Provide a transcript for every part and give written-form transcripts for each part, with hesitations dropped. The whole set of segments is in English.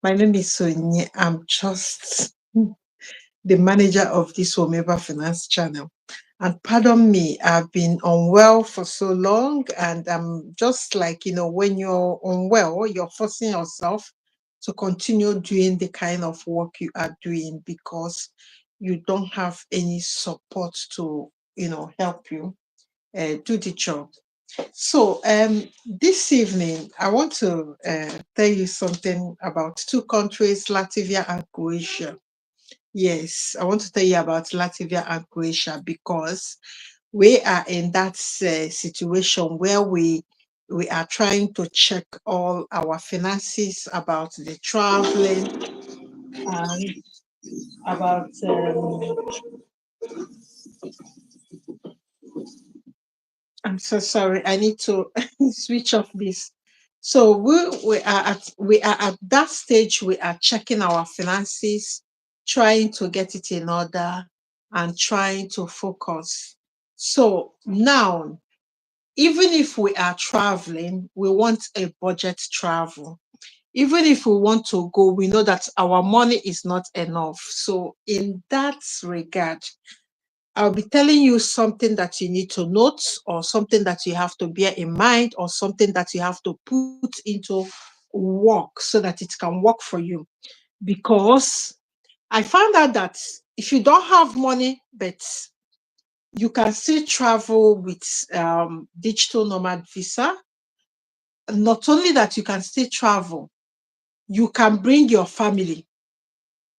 My name is Onyinye. I'm just the manager of this Womiba Finance channel. And pardon me, I've been unwell for so long, and I'm just like, when you're unwell, you're forcing yourself to continue doing the kind of work you are doing because you don't have any support to, help you do the job. So, this evening, I want to tell you something about two countries, Latvia and Croatia. Yes, I want to tell you about Latvia and Croatia because we are in that situation where we are trying to check all our finances about the traveling and about I'm so sorry. I need to switch off this. So we are at that stage. We are checking our finances, trying to get it in order, and trying to focus. So now, even if we are traveling, we want a budget travel. Even if we want to go, we know that our money is not enough. So in that regard, I'll be telling you something that you need to note, or something that you have to bear in mind, or something that you have to put into work so that it can work for you. Because I found out that if you don't have money, but you can still travel with digital nomad visa, not only that you can still travel, you can bring your family.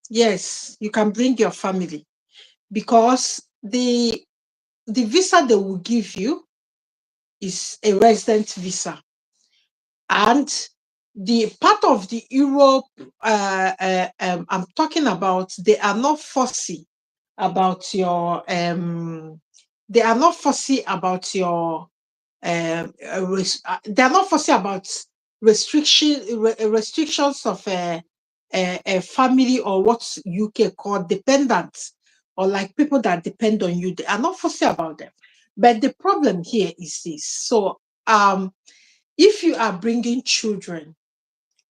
Yes, you can bring your family because the visa they will give you is a resident visa. And the part of the Europe I'm talking about, they are not fussy about your they are not fussy about your they are not fussy about restrictions of a family, or what UK call dependents, or like people that depend on you. They are not fussy about them. But the problem here is this. So if you are bringing children,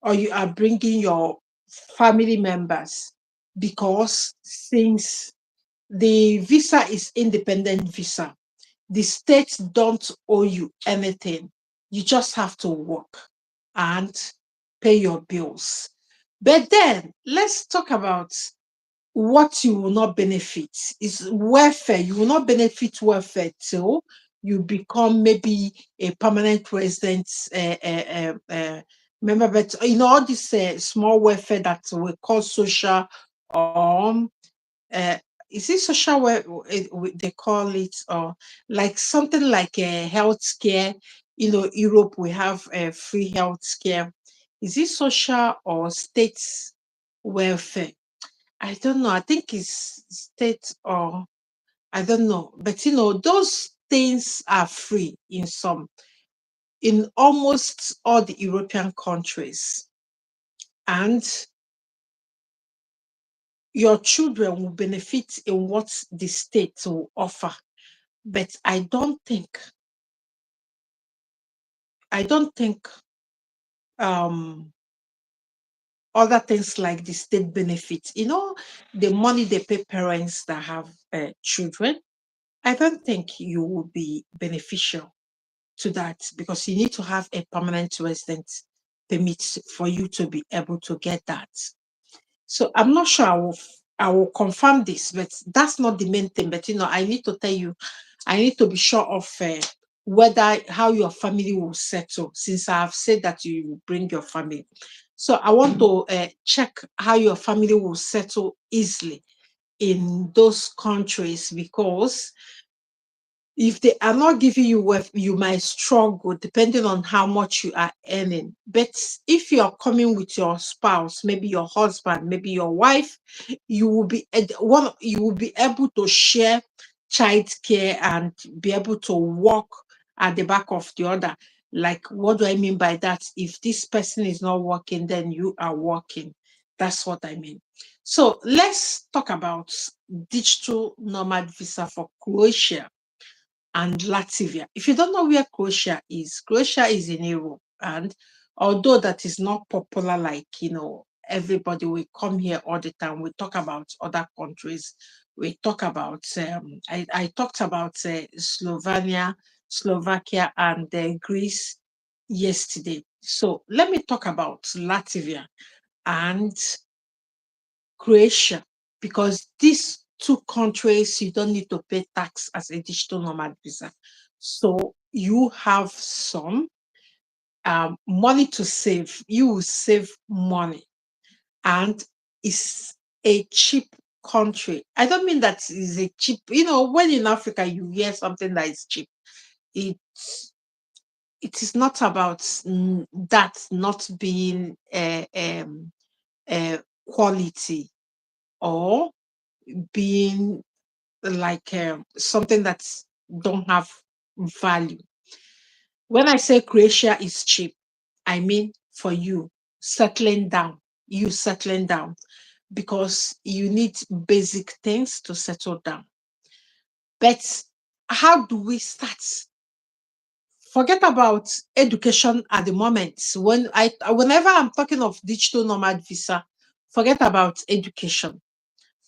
or you are bringing your family members, because since the visa is independent visa, the states don't owe you anything. You just have to work and pay your bills. But then let's talk about what you will not benefit. Is welfare. You will not benefit welfare till you become maybe a permanent resident member. But all this small welfare that we call social, or uh, is it social they call it, or like something like a health care. Europe, we have free health care. Is it social or state welfare? I don't know. I think it's state, or I don't know. But those things are free in almost all the European countries. And your children will benefit in what the state will offer. But I don't think um other things like the state benefits, the money they pay parents that have children, I don't think you will be beneficial to that, because you need to have a permanent resident permit for you to be able to get that. So I'm not sure I will confirm this, but that's not the main thing. But I need to tell you, I need to be sure of whether how your family will settle, since I have said that you will bring your family. So I want to check how your family will settle easily in those countries, because if they are not giving you work, you might struggle depending on how much you are earning. But if you are coming with your spouse, maybe your husband, maybe your wife, you will be able to share childcare and be able to work at the back of the other. Like, what do I mean by that? If this person is not working, then you are working. That's what I mean. So let's talk about digital nomad visa for Croatia and Latvia. If you don't know where Croatia is in Europe, and although that is not popular like everybody will come here all the time. We talk about other countries. We talk about, I talked about Slovenia, Slovakia, and Greece yesterday. So let me talk about Latvia and Croatia, because these two countries, you don't need to pay tax as a digital nomad visa. So you have some money to save. You will save money, and it's a cheap country. I don't mean that it's a cheap, when in Africa you hear something that is cheap, it it is not about that not being quality, or being like something that don't have value. When I say Croatia is cheap, I mean for you settling down, because you need basic things to settle down. But how do we start? Forget about education at the moment. Whenever I'm talking of digital nomad visa, forget about education.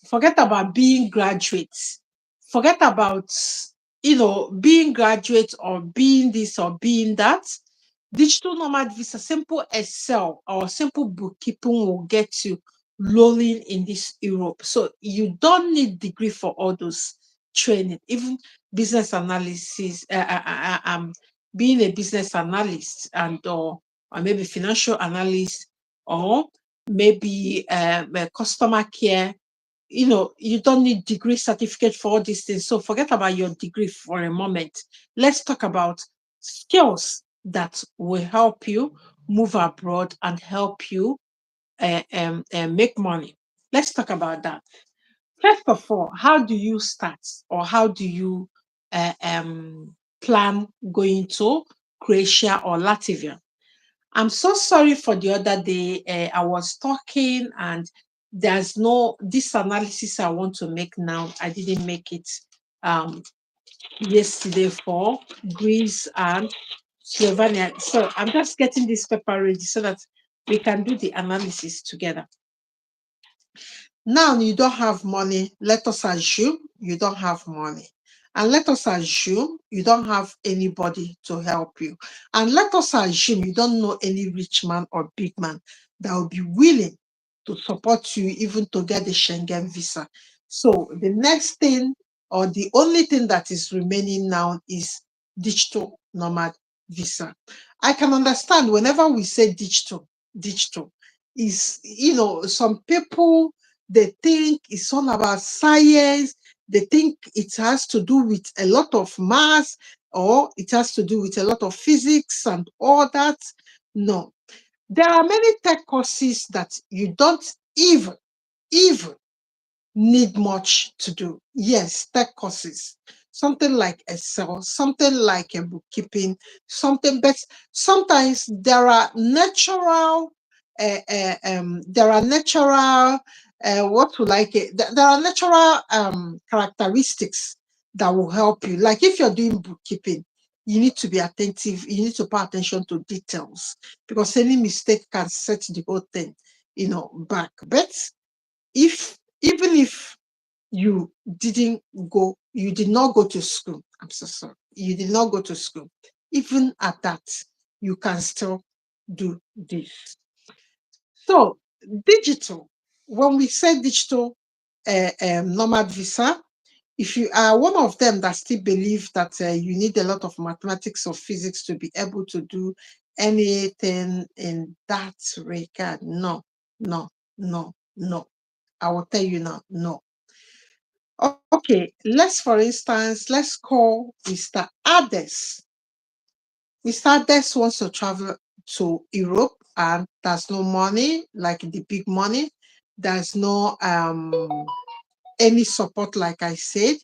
Forget about being graduates. Forget about being graduate, or being this or being that. Digital nomad visa, simple Excel or simple bookkeeping will get you rolling in this Europe. So you don't need degree for all those training, even business analysis, being a business analyst, and or maybe financial analyst, or maybe customer care. You don't need degree certificate for all these things. So forget about your degree for a moment. Let's talk about skills that will help you move abroad and help you make money. Let's talk about that. First of all, how do you start, or how do you plan going to Croatia or Latvia? I'm so sorry for the other day. I was talking, and there's no this analysis I want to make now. I didn't make it um, yesterday for Greece and Slovenia. So I'm just getting this paper ready so that we can do the analysis together. Now you don't have money. Let us assume you don't have money. And let us assume you don't have anybody to help you. And let us assume you don't know any rich man or big man that will be willing to support you even to get the Schengen visa. So the next thing, or the only thing that is remaining now, is digital nomad visa. I can understand whenever we say digital is, some people, they think it's all about science. They think it has to do with a lot of math, or it has to do with a lot of physics and all that. No. There are many tech courses that you don't even need much to do. Yes, tech courses, something like Excel, something like a bookkeeping, something. But sometimes there are natural, what would like it? There are natural characteristics that will help you. Like if you're doing bookkeeping, you need to be attentive. You need to pay attention to details, because any mistake can set the whole thing, back. But even if you did not go to school. I'm so sorry. You did not go to school. Even at that, you can still do this. So, digital, when we say digital nomad visa, if you are one of them that still believe that you need a lot of mathematics or physics to be able to do anything in that regard, no, no, no, no. I will tell you now, no. Okay, for instance, let's call Mr. Ades. Mr. Ades wants to travel to Europe, and there's no money, like the big money. There's no any support, like I said.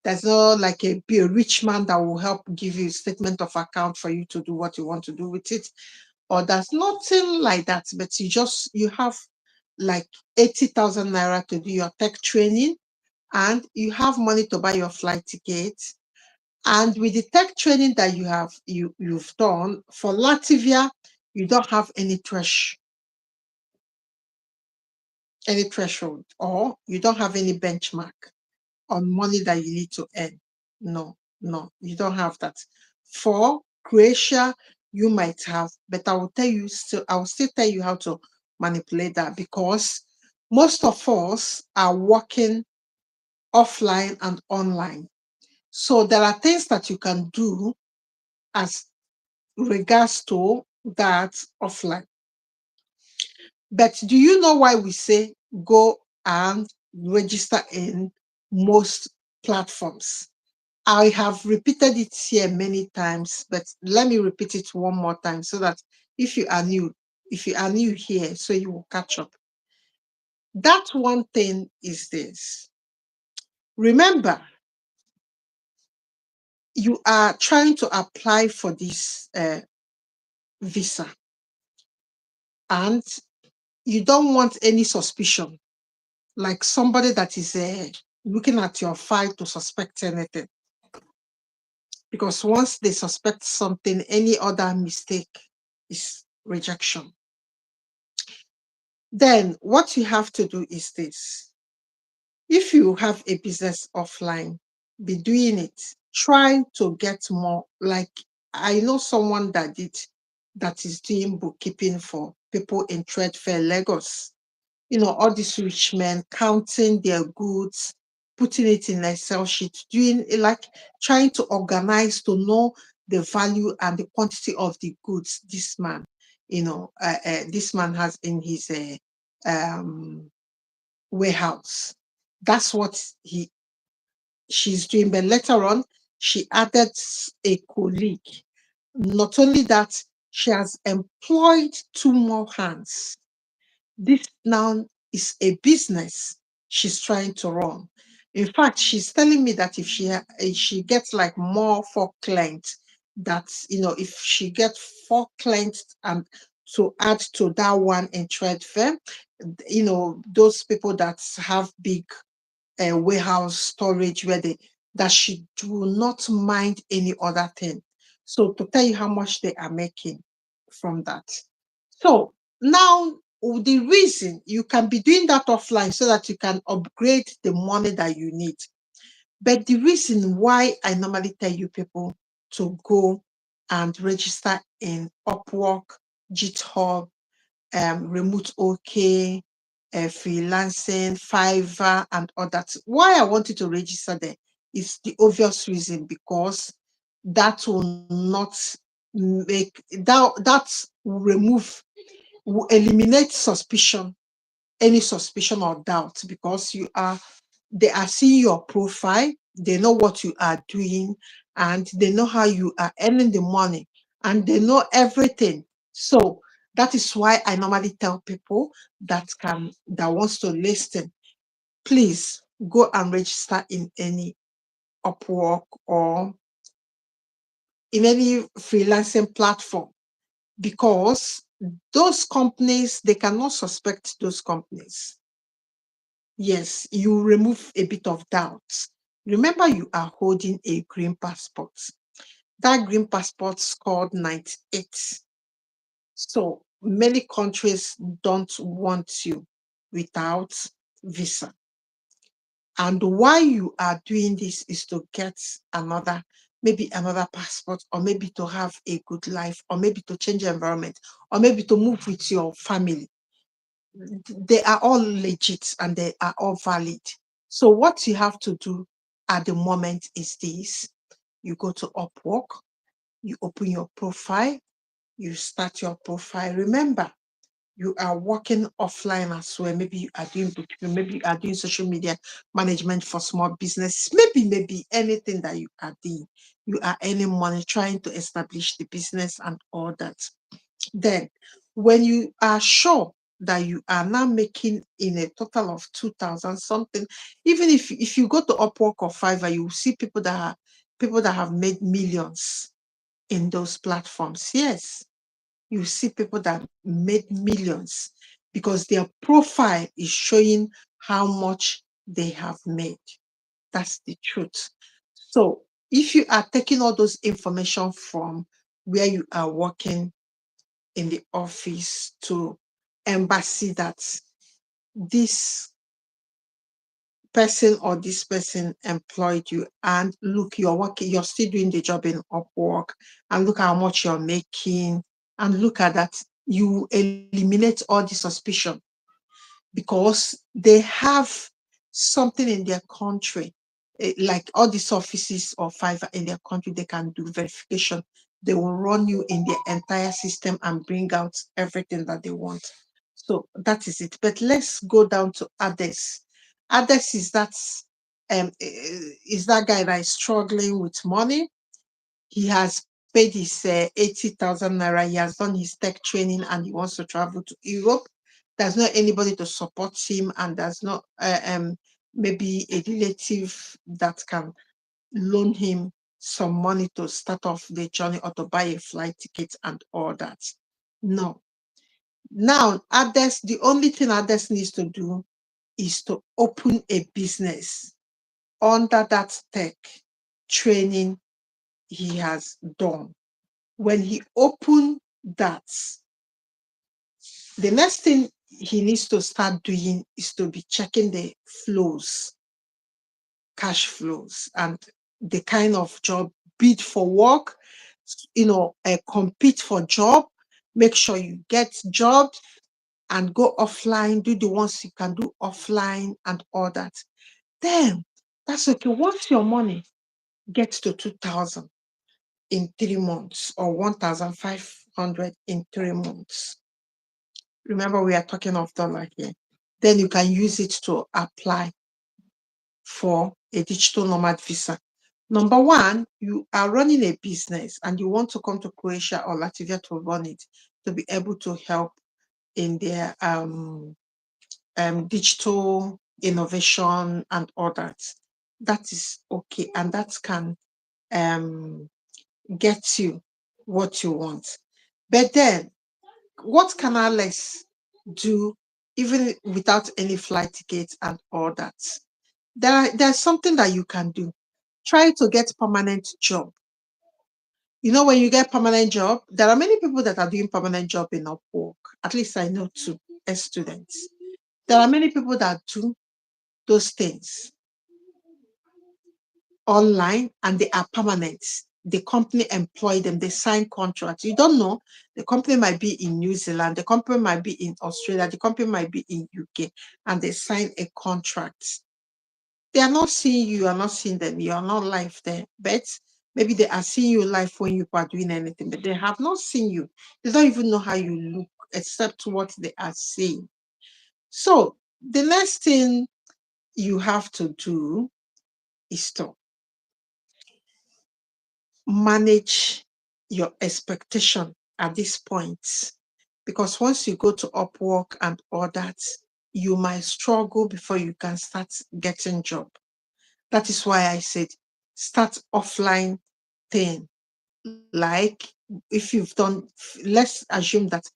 There's no like be a rich man that will help give you a statement of account for you to do what you want to do with it. Or there's nothing like that, but you have like 80,000 naira to do your tech training, and you have money to buy your flight ticket. And with the tech training that you've done for Latvia, you don't have any trash. any threshold, or you don't have any benchmark on money that you need to earn. No, no, you don't have that. For Croatia, you might have, but I will still tell you how to manipulate that, because most of us are working offline and online. So there are things that you can do as regards to that offline. But do you know why we say go and register in most platforms? I have repeated it here many times, but let me repeat it one more time so that if you are new, if you are new here, so you will catch up. That one thing is this. Remember, you are trying to apply for this visa, and you don't want any suspicion, like somebody that is looking at your file to suspect anything. Because once they suspect something, any other mistake is rejection. Then what you have to do is this. If you have a business offline, be doing it. Try to get more. Like, I know someone that is doing bookkeeping for people in Trade Fair Lagos. All these rich men counting their goods, putting it in Excel sheet, doing like trying to organize to know the value and the quantity of the goods this man has in his warehouse. That's what she's doing. But later on, she added a colleague. Not only that, she has employed two more hands. This now is a business she's trying to run. In fact, she's telling me that if she gets like more for clients, that if she gets 4 clients and to add to that one in Trade Fair, those people that have big warehouse storage where that she do not mind any other thing. So to tell you how much they are making from that. So now the reason you can be doing that offline so that you can upgrade the money that you need. But the reason why I normally tell you people to go and register in Upwork, GitHub, Remote OK, freelancing, Fiverr, and all that. Why I want you to register there is the obvious reason, because that will not that will will eliminate any suspicion or doubt, because they are seeing your profile, they know what you are doing, and they know how you are earning the money, and they know everything. So that is why I normally tell people that wants to listen, please go and register in any Upwork or in any freelancing platform, because those companies, they cannot suspect those companies. Yes, you remove a bit of doubt. Remember, you are holding a green passport. That green passport scored 98. So many countries don't want you without visa. And why you are doing this is to get maybe another passport, or maybe to have a good life, or maybe to change environment, or maybe to move with your family. They are all legit and they are all valid. So what you have to do at the moment is this. You go to Upwork, you open your profile, you start your profile. Remember, you are working offline as well. Maybe you are doing bookkeeping, maybe you are doing social media management for small business, maybe anything that you are doing. You are earning money, trying to establish the business and all that. Then, when you are sure that you are now making in a total of 2,000 something, even if you go to Upwork or Fiverr, you will see people that have made millions in those platforms. Yes, you see people that made millions because their profile is showing how much they have made. That's the truth. So if you are taking all those information from where you are working in the office to embassy, that this person or this person employed you, and look, you're working, you're still doing the job in Upwork, and look how much you're making, and look at that, you eliminate all the suspicion, because they have something in their country, like all these offices or Fiverr in their country, they can do verification. They will run you in their entire system and bring out everything that they want. So that is it. But let's go down to others. Others is that guy that is struggling with money. He has paid his 80,000 naira. He has done his tech training and he wants to travel to Europe. There's not anybody to support him, and there's not maybe a relative that can loan him some money to start off the journey or to buy a flight ticket and all that. No. Now, others, the only thing others needs to do is to open a business under that tech training he has done. When he opened that, the next thing he needs to start doing is to be checking the flows, cash flows, and the kind of job, bid for work, compete for job, make sure you get jobs and go offline, do the ones you can do offline and all that. Then that's okay. Once your money gets to 2,000 in 3 months or 1,500 in 3 months, remember we are talking of dollar here, then you can use it to apply for a digital nomad visa. Number one, you are running a business and you want to come to Croatia or Latvia to run it, to be able to help in their digital innovation and all that. That is okay, and that can get you what you want. But then, what can Alex do even without any flight tickets and all that? There's something that you can do. Try to get permanent job. When you get permanent job, there are many people that are doing permanent job in Upwork. At least I know two as students. There are many people that do those things online and they are permanent. The company employ them, they sign contracts. You don't know. The company might be in New Zealand, the company might be in Australia, the company might be in UK, and they sign a contract. They are not seeing you, you are not seeing them, you are not live there. But maybe they are seeing you live when you are doing anything, but they have not seen you. They don't even know how you look except what they are saying. So the next thing you have to do is to manage your expectation at this point. Because once you go to Upwork and all that, you might struggle before you can start getting job. That is why I said start offline thing. Like if you've done, let's assume that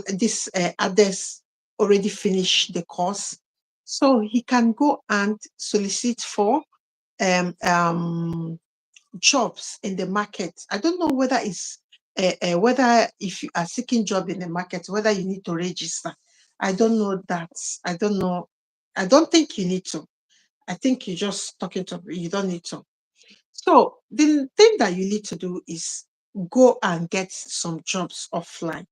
this others already finished the course, so he can go and solicit for jobs in the market. I don't know whether it's whether if you are seeking job in the market, whether you need to register. I don't know that. I don't know. I don't think you need to. I think you're just talking to. You don't need to. So the thing that you need to do is go and get some jobs offline.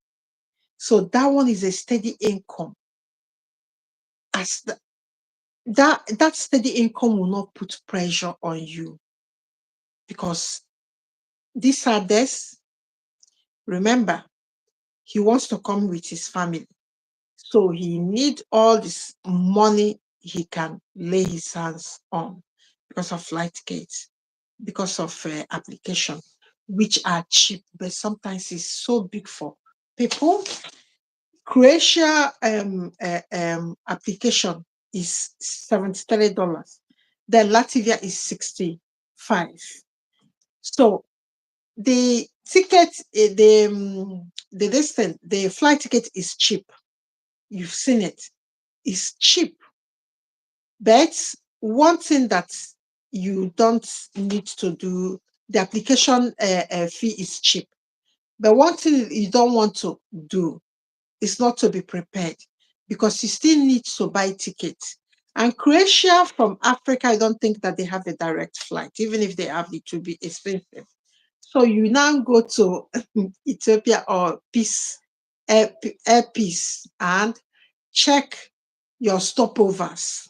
So that one is a steady income. As that steady income will not put pressure on you, because these are this. Remember, he wants to come with his family. So he needs all this money he can lay his hands on, because of flight tickets, because of application, which are cheap, but sometimes it's so big for people. Croatia application is $73. Then Latvia is 65. So the ticket, the distance, the flight ticket is cheap. You've seen it. It's cheap. But one thing that you don't need to do, the application fee is cheap. But one thing you don't want to do is not to be prepared. because you still need to buy tickets. And Croatia from Africa, I don't think that they have a direct flight. Even if they have, it will be expensive. So you now go to Ethiopia or Air Peace, and check your stopovers.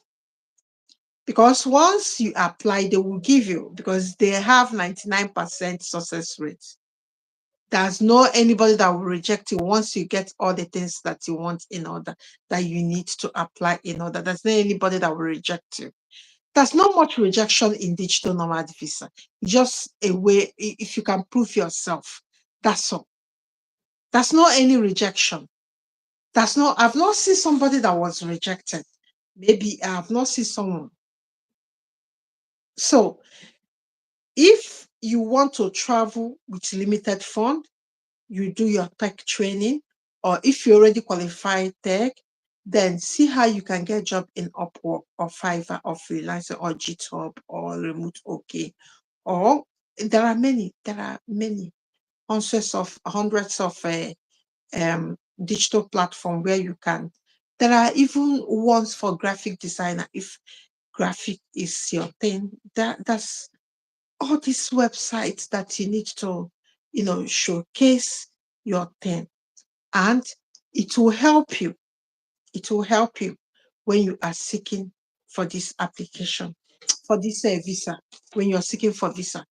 Because once you apply, they will give you, because they have 99% success rate. There's no anybody that will reject you once you get all the things that you want in order, that you need to apply in order. There's no anybody that will reject you. There's not much rejection in digital nomad visa. Just a way, if you can prove yourself, that's all. There's not any rejection. I've not seen somebody that was rejected. Maybe I have not seen someone. So if you want to travel with limited fund, you do your tech training, or if you already qualified tech, then see how you can get job in Upwork or Fiverr or Freelancer or GitHub or Remote OK. Or there are many hundreds of digital platform where you can. There are even ones for graphic designer. If graphic is your thing, that's all these websites that you need to, showcase your thing, and it will help you. It will help you when you are seeking for this application, for this visa, when you're seeking for visa.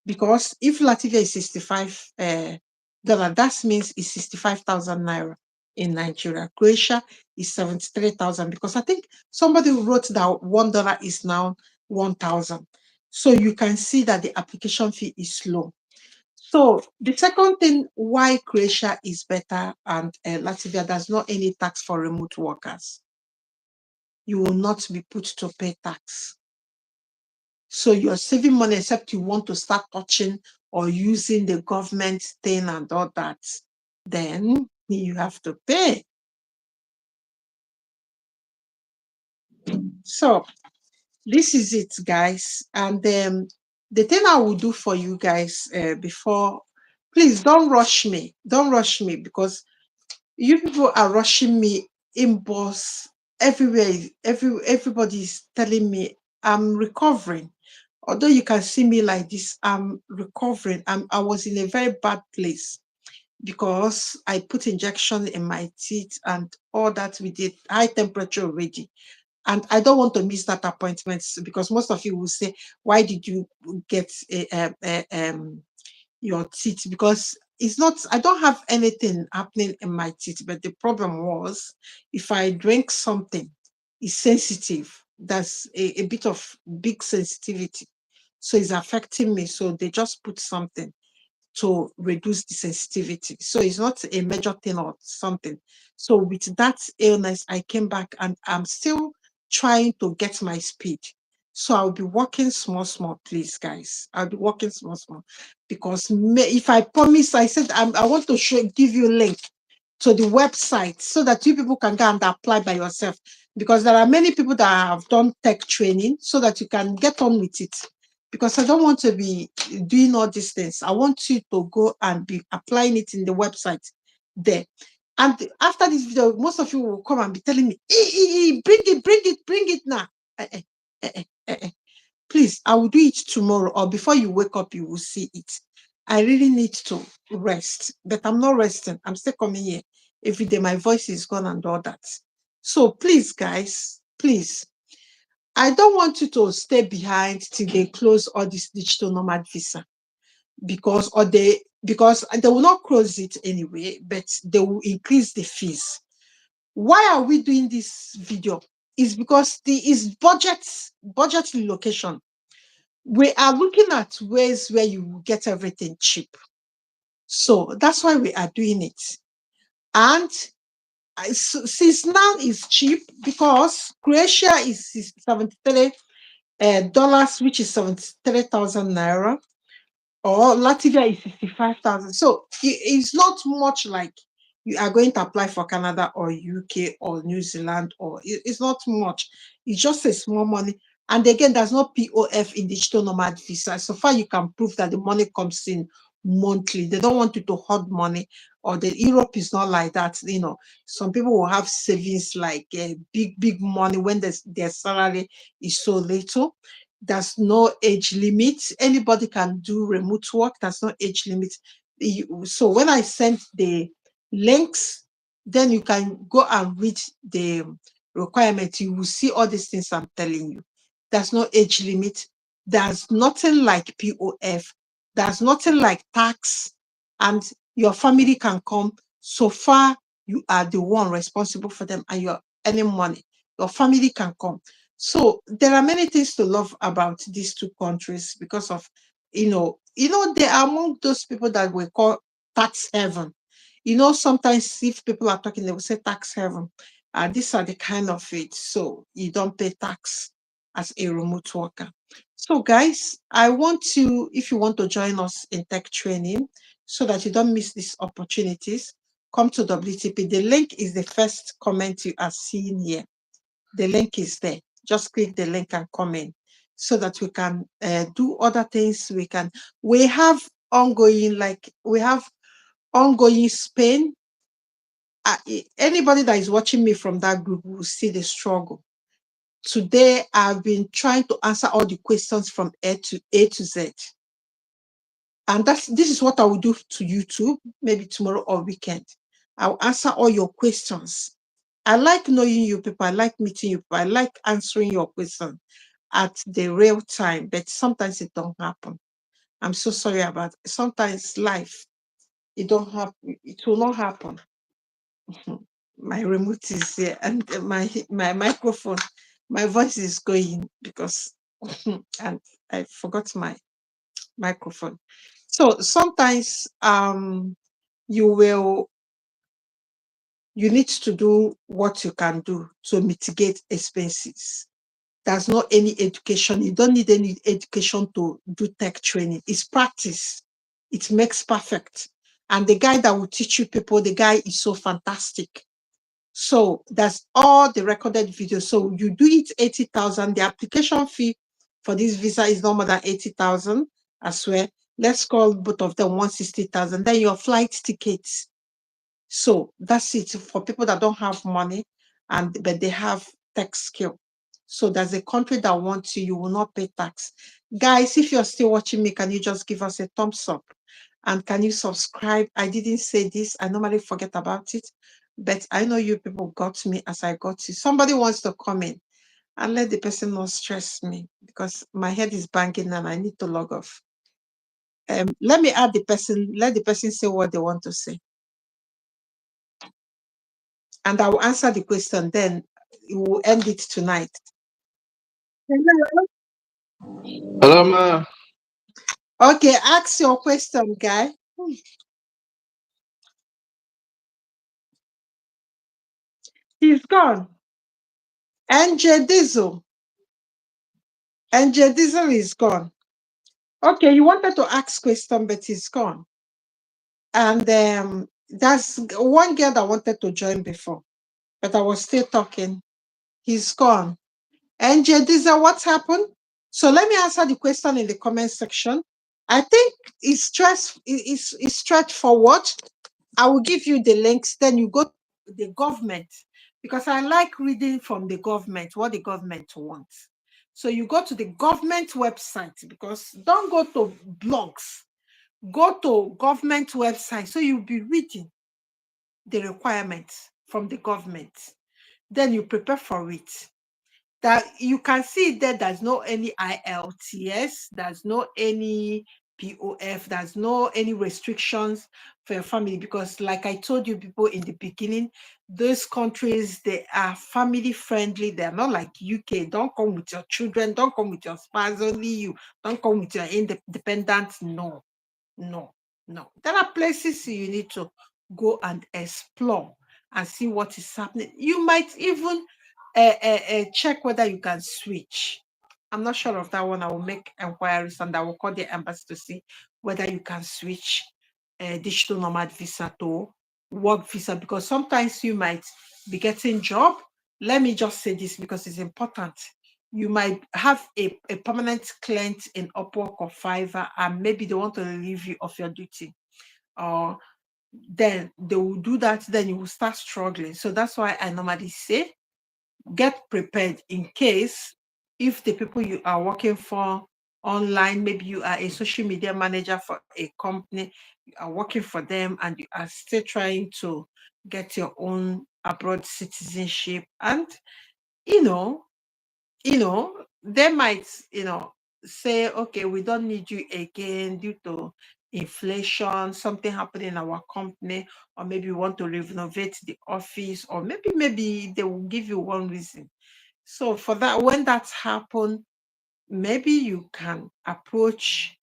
Because if Latvia is $65, that means it's 65,000 naira in Nigeria. Croatia is 73,000, because I think somebody wrote that $1 is now 1,000. So you can see that the application fee is low. So the second thing why Croatia is better and Latvia, there's not any tax for remote workers. You will not be put to pay tax. So you're saving money, except you want to start touching or using the government thing and all that. Then you have to pay. So this is it, guys. And the thing I will do for you guys before, please don't rush me. Don't rush me, because you people are rushing me inbox everywhere. Everybody's telling me I'm recovering. Although you can see me like this, I'm recovering. I was in a very bad place because I put injection in my teeth and all that. We did high temperature already. And I don't want to miss that appointment, because most of you will say, why did you get your teeth? Because it's not, I don't have anything happening in my teeth, but the problem was, if I drink something, it's sensitive. That's a bit of big sensitivity. So it's affecting me. So they just put something to reduce the sensitivity. So it's not a major thing or something. So with that illness, I came back and I'm still trying to get my speed. So I'll be walking small, please, guys. I'll be walking small, because if I promise, I said I want to give you a link to the website so that you people can go and apply by yourself. Because there are many people that have done tech training, so that you can get on with it. Because I don't want to be doing all these things. I want you to go and be applying it in the website there. And after this video, most of you will come and be telling me, bring it now. Eh, eh, eh, eh, eh, eh. Please, I will do it tomorrow, or before you wake up, you will see it. I really need to rest, but I'm not resting. I'm still coming here every day. My voice is gone and all that. So please, guys, please, I don't want you to stay behind till they close all this digital nomad visa, because they will not close it anyway, but they will increase the fees. Why are we doing this video? Is because is budget relocation. We are looking at ways where you get everything cheap. So that's why we are doing it. And since now is cheap, because Croatia is 73 dollars, which is 73,000 naira, or Latvia is 65,000. So it's not much like you are going to apply for Canada or UK or New Zealand, or it's not much. It's just a small money. And again, there's no POF in digital nomad visa. So far, you can prove that the money comes in monthly. They don't want you to hoard money, or the Europe is not like that. Some people will have savings like big money when their salary is so little. There's no age limit. Anybody can do remote work. There's no age limit. So when I sent the links, then you can go and read the requirement. You will see all these things I'm telling you. There's no age limit. There's nothing like POF. There's nothing like tax. And your family can come so far you are the one responsible for them and you're earning money. Your family can come. So there are many things to love about these two countries because of, they are among those people that we call tax heaven. Sometimes if people are talking, they will say tax heaven. These are the kind of it. So you don't pay tax as a remote worker. So guys, I want you, if you want to join us in tech training so that you don't miss these opportunities, come to WTP. The link is the first comment you are seeing here. The link is there. Just click the link and come in so that we can do other things. We have ongoing Spain. Anybody that is watching me from that group will see the struggle. Today, I've been trying to answer all the questions from A to Z. And this is what I will do to YouTube, maybe tomorrow or weekend. I'll answer all your questions. I like knowing you people. I like meeting you people. I like answering your questions at the real time, but sometimes it don't happen. I'm so sorry about it. Sometimes life, it don't happen. It will not happen. My remote is here and my microphone, my voice is going because and I forgot my microphone. So sometimes you need to do what you can do to mitigate expenses. There's not any education. You don't need any education to do tech training. It's practice. It makes perfect. And the guy that will teach you people, the guy is so fantastic. So that's all the recorded videos. So you do it 80,000. The application fee for this visa is no more than 80,000. I swear. Let's call both of them 160,000. Then your flight tickets. So that's it for people that don't have money but they have tech skill. So there's a country that wants you will not pay tax. Guys, if you're still watching me, can you just give us a thumbs up? And can you subscribe? I didn't say this. I normally forget about it. But I know you people got me as I got you. Somebody wants to comment and let the person not stress me because my head is banging and I need to log off. Let me add the person. Let the person say what they want to say. And I will answer the question. Then we will end it tonight. Hello. Hello, ma. Okay, ask your question, guy. He's gone. NJ Diesel. NJ Diesel is gone. Okay, you wanted to ask question, but he's gone. And there's one girl that wanted to join before, but I was still talking. He's gone. NJ Diesel, what happened? So let me answer the question in the comment section. I think it's straightforward. I will give you the links. Then you go to the government because I like reading from the government what the government wants. So you go to the government website because don't go to blogs. Go to government website. So you'll be reading the requirements from the government. Then you prepare for it. That you can see that there's no any IELTS, there's no any POF, there's no any restrictions for your family because like I told you people in the beginning, those countries, they are family friendly. They're not like UK. Don't come with your children, don't come with your spouse, only you. Don't come with your independent. No, no, no. There are places you need to go and explore and see what is happening. You might even check whether you can switch. I'm not sure of that one. I will make inquiries and I will call the embassy to see whether you can switch digital nomad visa to work visa because sometimes you might be getting job. Let me just say this because it's important. You might have a permanent client in Upwork or Fiverr, and maybe they want to relieve you of your duty, or then they will do that, then you will start struggling. So that's why I normally say, get prepared in case if the people you are working for online, maybe you are a social media manager for a company, you are working for them and you are still trying to get your own abroad citizenship, and you know they might, say, okay, we don't need you again due to inflation, something happening in our company, or maybe we want to renovate the office, or maybe they will give you one reason. So for that, when that's happened, maybe you can approach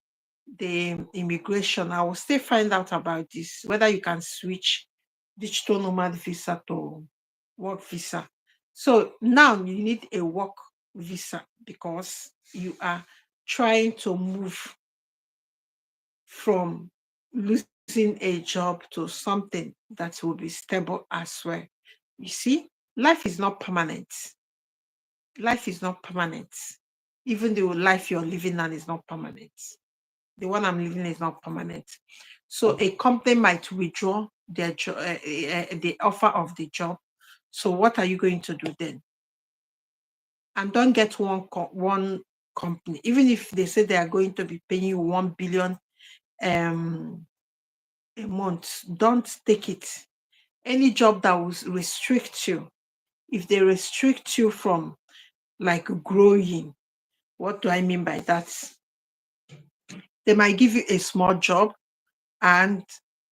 the immigration. I will still find out about this, whether you can switch digital nomad visa to work visa. So now you need a work visa because you are trying to move from losing a job to something that will be stable as well. You see, life is not permanent. Life is not permanent. Even the life you're living now is not permanent. The one I'm living is not permanent. So a company might withdraw the offer of the job. So what are you going to do then? And don't get one company, even if they say they are going to be paying you 1 billion a month. Don't take it. Any job that will restrict you, if they restrict you from like growing, what do I mean by that? They might give you a small job and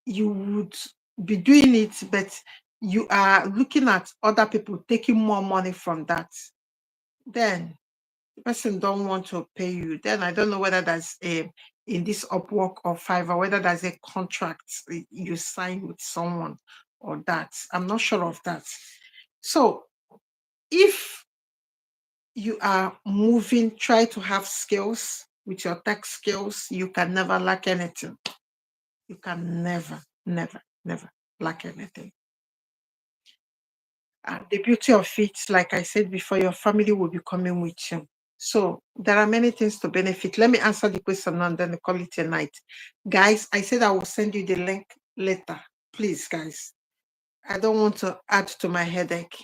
you would be doing it, but you are looking at other people taking more money from that. Then the person don't want to pay you. Then I don't know whether there's a in this Upwork or Fiverr, whether there's a contract you sign with someone or that. I'm not sure of that. So if you are moving, try to have skills with your tech skills. You can never lack anything. You can never lack anything. And the beauty of it, like I said before, your family will be coming with you. So there are many things to benefit. Let me answer the question and then call it a night. Guys, I said I will send you the link later. Please, guys. I don't want to add to my headache.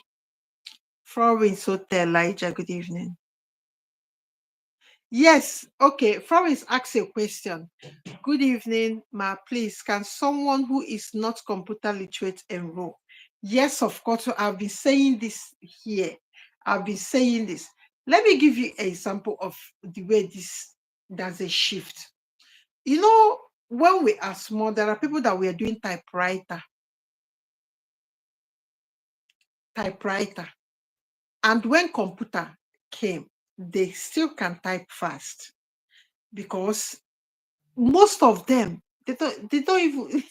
Florence Hotel, Elijah, good evening. Yes, okay. Florence asked a question. Good evening, ma. Please, can someone who is not computer literate enroll? Yes, of course. So I've been saying this here. I've been saying this. Let me give you an example of the way there's a shift. You know, when we are small, there are people that we are doing typewriter. And when computer came, they still can type fast because most of them, they don't even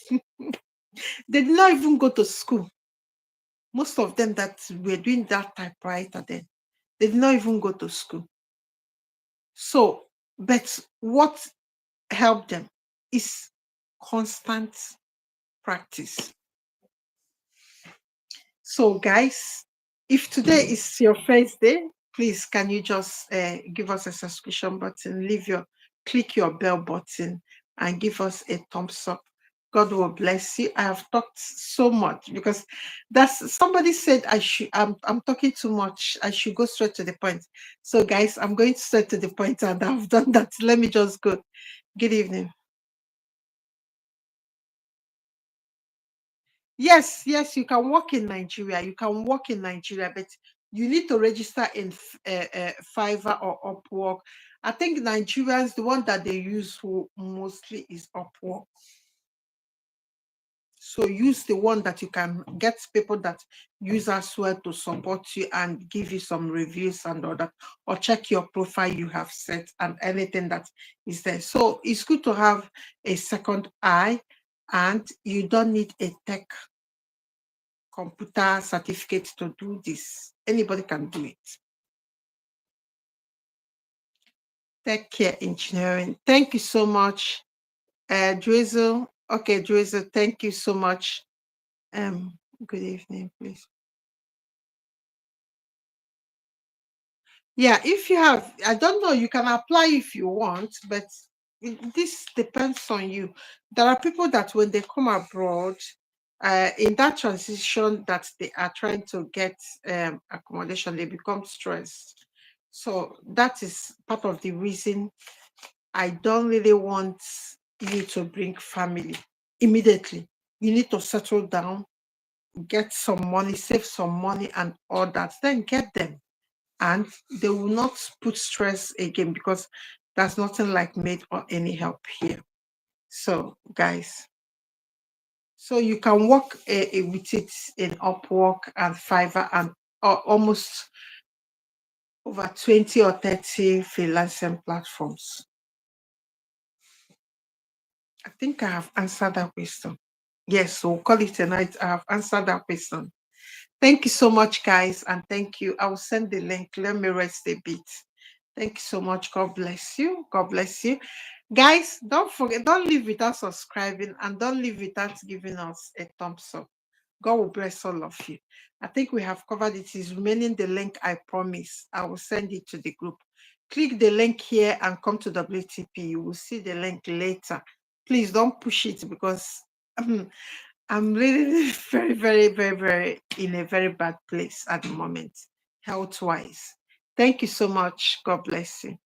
they did not even go to school. Most of them that were doing that typewriter then, they did not even go to school. So, but what helped them is constant practice. So, guys, if today is your first day, please can you just give us a subscription button, click your bell button, and give us a thumbs up. God will bless you. I have talked so much because that's somebody said I'm talking too much. I should go straight to the point. So guys, I'm going straight to the point and I've done that. Let me just go. Good evening. Yes, you can work in Nigeria. You can work in Nigeria, but you need to register in Fiverr or Upwork. I think Nigerians, the one that they use mostly is Upwork. So use the one that you can get people that use as well to support you and give you some reviews and all that, or check your profile you have set and anything that is there. So it's good to have a second eye, and you don't need a tech computer certificate to do this. Anybody can do it. Tech care engineering. Thank you so much, Drizzle. Okay, Drizzle, thank you so much. Good evening, please. Yeah, if you have, I don't know, you can apply if you want, but this depends on you. There are people that when they come abroad, in that transition that they are trying to get accommodation, they become stressed. So that is part of the reason I don't really want you to bring family immediately. You need to settle down, get some money, save some money, and all that. Then get them, and they will not put stress again because there's nothing like maid or any help here. So, guys, so you can work with it in Upwork and Fiverr and almost over 20 or 30 freelancing platforms. I think I have answered that question. Yes, we'll call it a night. I have answered that question. Thank you so much, guys, and thank you. I will send the link. Let me rest a bit. Thank you so much. God bless you. God bless you. Guys, don't forget, don't leave without subscribing and don't leave without giving us a thumbs up. God will bless all of you. I think we have covered it. Is remaining the link I promise. I will send it to the group. Click the link here and come to WTP. You will see the link later. Please don't push it because I'm really very, very, very, very in a very bad place at the moment, health wise. Thank you so much. God bless you.